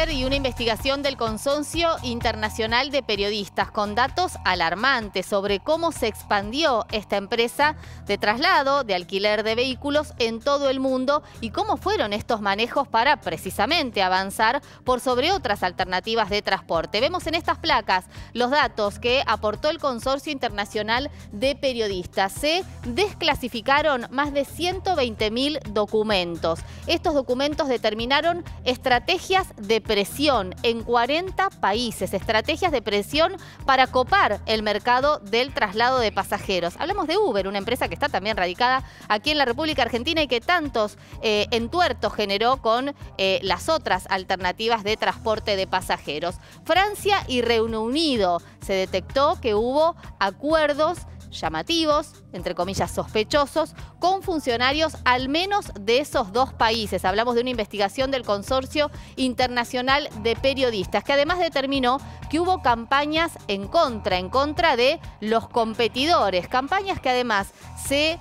Uber y una investigación del Consorcio Internacional de Periodistas con datos alarmantes sobre cómo se expandió esta empresa de traslado, de alquiler de vehículos en todo el mundo y cómo fueron estos manejos para precisamente avanzar por sobre otras alternativas de transporte. Vemos en estas placas los datos que aportó el Consorcio Internacional de Periodistas. Se desclasificaron más de 120.000 documentos. Estos documentos determinaron estrategias de presión en 40 países, estrategias de presión para copar el mercado del traslado de pasajeros. Hablamos de Uber, una empresa que está también radicada aquí en la República Argentina y que tantos entuertos generó con las otras alternativas de transporte de pasajeros. Francia y Reino Unido, se detectó que hubo acuerdos llamativos, entre comillas sospechosos, con funcionarios al menos de esos dos países. Hablamos de una investigación del Consorcio Internacional de Periodistas, que además determinó que hubo campañas en contra de los competidores, campañas que además se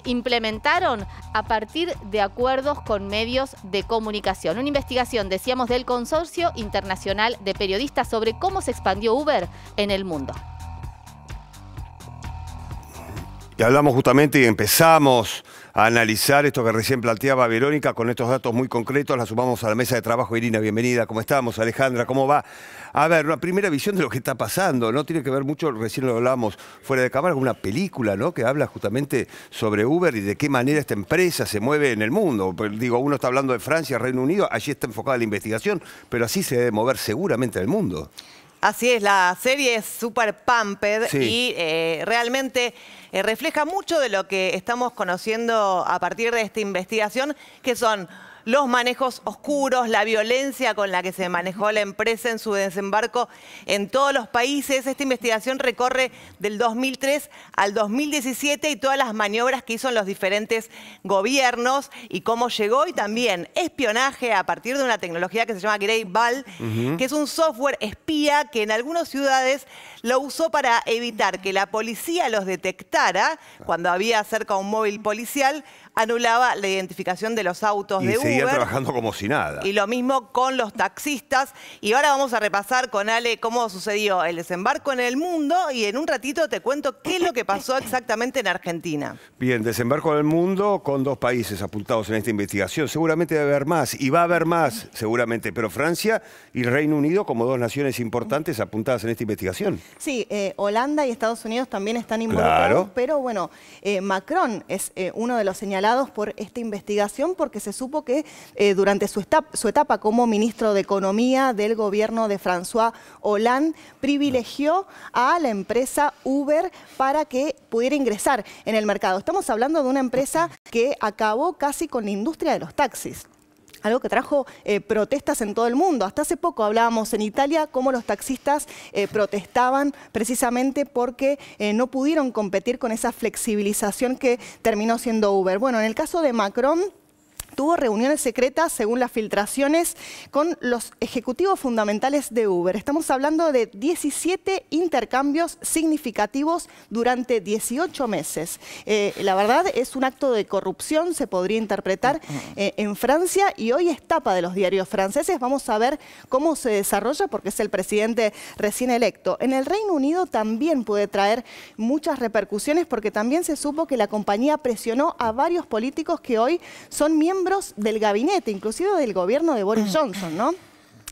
implementaron a partir de acuerdos con medios de comunicación. Una investigación, decíamos, del Consorcio Internacional de Periodistas sobre cómo se expandió Uber en el mundo. Y hablamos justamente y empezamos a analizar esto que recién planteaba Verónica con estos datos muy concretos. La sumamos a la mesa de trabajo. Irina, bienvenida. ¿Cómo estamos? Alejandra, ¿cómo va? A ver, una primera visión de lo que está pasando, ¿no? Tiene que ver mucho, recién lo hablábamos fuera de cámara, con una película, ¿no? Que habla justamente sobre Uber y de qué manera esta empresa se mueve en el mundo. Digo, uno está hablando de Francia, Reino Unido, allí está enfocada la investigación, pero así se debe mover seguramente en el mundo. Así es, la serie es súper pumped sí. Y realmente refleja mucho de lo que estamos conociendo a partir de esta investigación, que son los manejos oscuros, la violencia con la que se manejó la empresa en su desembarco en todos los países. Esta investigación recorre del 2003 al 2017 y todas las maniobras que hizo en los diferentes gobiernos y cómo llegó, y también espionaje a partir de una tecnología que se llama Great Wall, que es un software espía que en algunas ciudades lo usó para evitar que la policía los detectara cuando había cerca un móvil policial, anulaba la identificación de los autos de Uber. Y seguía trabajando como si nada. Y lo mismo con los taxistas. Y ahora vamos a repasar con Ale cómo sucedió el desembarco en el mundo y en un ratito te cuento qué es lo que pasó exactamente en Argentina. Bien, desembarco en el mundo con dos países apuntados en esta investigación. Seguramente debe haber más, y va a haber más seguramente, pero Francia y Reino Unido como dos naciones importantes apuntadas en esta investigación. Sí, Holanda y Estados Unidos también están involucrados, claro. Pero bueno, Macron es uno de los señalados por esta investigación porque se supo que durante su etapa como ministro de Economía del gobierno de François Hollande privilegió a la empresa Uber para que pudiera ingresar en el mercado. Estamos hablando de una empresa que acabó casi con la industria de los taxis. Algo que trajo protestas en todo el mundo. Hasta hace poco hablábamos en Italia cómo los taxistas protestaban precisamente porque no pudieron competir con esa flexibilización que terminó siendo Uber. Bueno, en el caso de Macron, tuvo reuniones secretas, según las filtraciones, con los ejecutivos fundamentales de Uber. Estamos hablando de 17 intercambios significativos durante 18 meses. La verdad es un acto de corrupción, se podría interpretar en Francia, y hoy es tapa de los diarios franceses. Vamos a ver cómo se desarrolla porque es el presidente recién electo. En el Reino Unido también puede traer muchas repercusiones porque también se supo que la compañía presionó a varios políticos que hoy son miembros del gabinete, inclusive del gobierno de Boris Johnson, ¿no?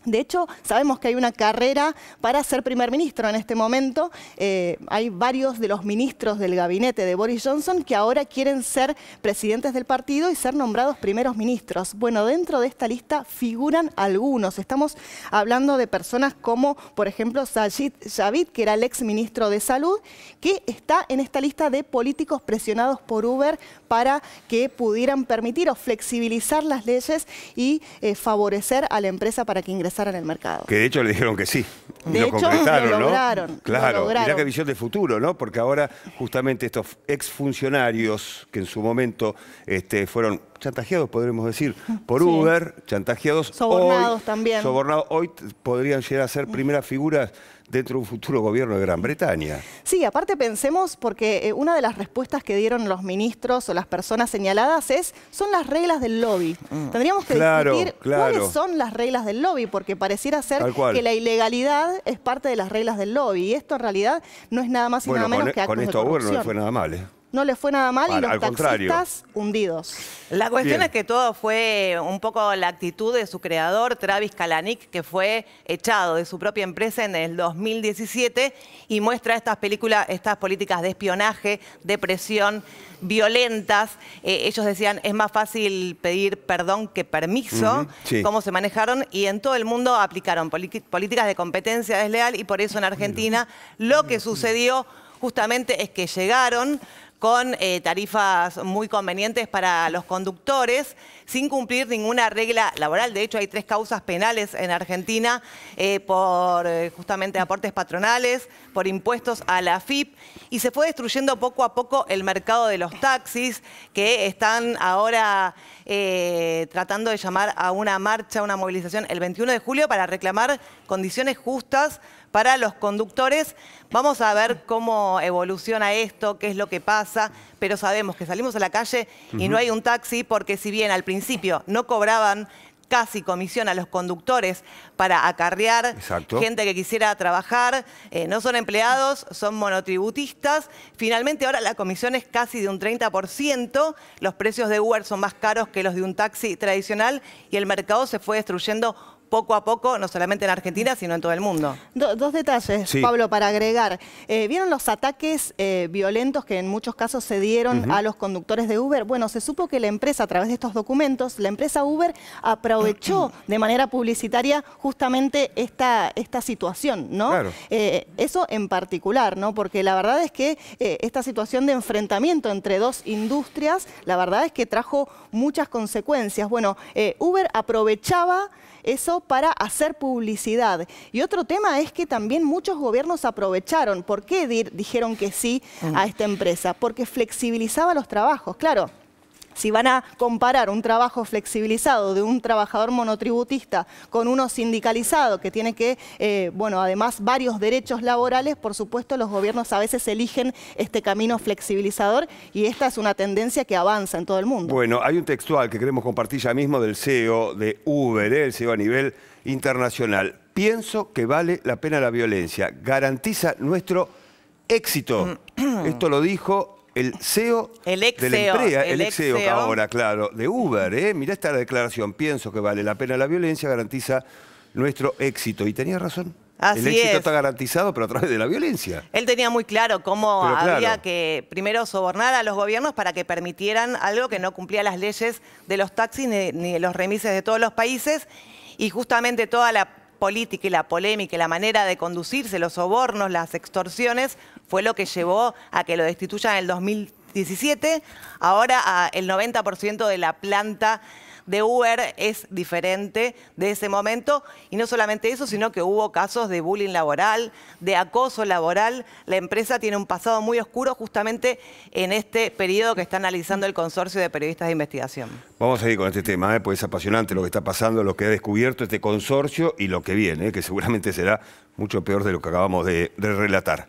De hecho, sabemos que hay una carrera para ser primer ministro en este momento. Hay varios de los ministros del gabinete de Boris Johnson que ahora quieren ser presidentes del partido y ser nombrados primeros ministros. Bueno, dentro de esta lista figuran algunos. Estamos hablando de personas como, por ejemplo, Sajid Javid, que era el ex ministro de Salud, que está en esta lista de políticos presionados por Uber para que pudieran permitir o flexibilizar las leyes y favorecer a la empresa para que ingresara en el mercado. Que de hecho le dijeron que sí. De hecho, lo lograron, ¿no? Claro, lo lograron. Mirá qué visión de futuro, ¿no? Porque ahora justamente estos exfuncionarios que en su momento fueron chantajeados, podremos decir, por Uber, chantajeados. Sobornados también. Sobornados hoy podrían llegar a ser primeras figuras dentro de un futuro gobierno de Gran Bretaña. Sí, aparte pensemos, porque una de las respuestas que dieron los ministros o las personas señaladas son las reglas del lobby. Tendríamos que discutir cuáles son las reglas del lobby, porque pareciera ser que la ilegalidad es parte de las reglas del lobby, y esto en realidad no es nada más y nada menos que actos de corrupción. Con esto a Uber no le fue nada mal, ¿eh? No le fue nada mal y los contrario. taxistas hundidos. La cuestión es que todo fue un poco la actitud de su creador, Travis Kalanick, que fue echado de su propia empresa en el 2017 y muestra estas políticas de espionaje, de presión, violentas. Ellos decían, es más fácil pedir perdón que permiso, cómo se manejaron, y en todo el mundo aplicaron políticas de competencia desleal, y por eso en Argentina lo que sucedió justamente es que llegaron con tarifas muy convenientes para los conductores, sin cumplir ninguna regla laboral. De hecho, hay 3 causas penales en Argentina por justamente aportes patronales, por impuestos a la AFIP, y se fue destruyendo poco a poco el mercado de los taxis, que están ahora tratando de llamar a una marcha, una movilización el 21 de julio para reclamar condiciones justas para los conductores. Vamos a ver cómo evoluciona esto, qué es lo que pasa, pero sabemos que salimos a la calle y no hay un taxi, porque si bien al principio no cobraban casi comisión a los conductores para acarrear gente que quisiera trabajar, no son empleados, son monotributistas. Finalmente ahora la comisión es casi de un 30%, los precios de Uber son más caros que los de un taxi tradicional, y el mercado se fue destruyendo poco a poco, no solamente en Argentina, sino en todo el mundo. Dos detalles, Pablo, para agregar. ¿Vieron los ataques violentos que en muchos casos se dieron a los conductores de Uber? Bueno, se supo que la empresa, a través de estos documentos, la empresa Uber aprovechó de manera publicitaria justamente esta situación, ¿no? Claro. Eso en particular, ¿no? Porque la verdad es que esta situación de enfrentamiento entre dos industrias, la verdad es que trajo muchas consecuencias. Bueno, Uber aprovechaba eso para hacer publicidad. Y otro tema es que también muchos gobiernos aprovecharon. ¿Por qué dijeron que sí a esta empresa? Porque flexibilizaba los trabajos. Claro, si van a comparar un trabajo flexibilizado de un trabajador monotributista con uno sindicalizado que tiene que, bueno, además varios derechos laborales, por supuesto los gobiernos a veces eligen este camino flexibilizador, y esta es una tendencia que avanza en todo el mundo. Bueno, hay un textual que queremos compartir ya mismo del CEO de Uber, el CEO a nivel internacional. Pienso que vale la pena la violencia, garantiza nuestro éxito. Esto lo dijo el CEO de la empresa, el ex CEO ahora, claro, de Uber. Mirá esta declaración, pienso que vale la pena la violencia, garantiza nuestro éxito. Y tenía razón. Así el éxito está garantizado, pero a través de la violencia. Él tenía muy claro cómo había que primero sobornar a los gobiernos para que permitieran algo que no cumplía las leyes de los taxis ni de los remises de todos los países, y justamente toda la política y la polémica y la manera de conducirse, los sobornos, las extorsiones, fue lo que llevó a que lo destituyan en el 2017. Ahora el 90% de la planta de Uber es diferente de ese momento, y no solamente eso, sino que hubo casos de bullying laboral, de acoso laboral. La empresa tiene un pasado muy oscuro justamente en este periodo que está analizando el Consorcio de Periodistas de Investigación. Vamos a seguir con este tema, pues es apasionante lo que está pasando, lo que ha descubierto este consorcio y lo que viene, que seguramente será mucho peor de lo que acabamos de relatar.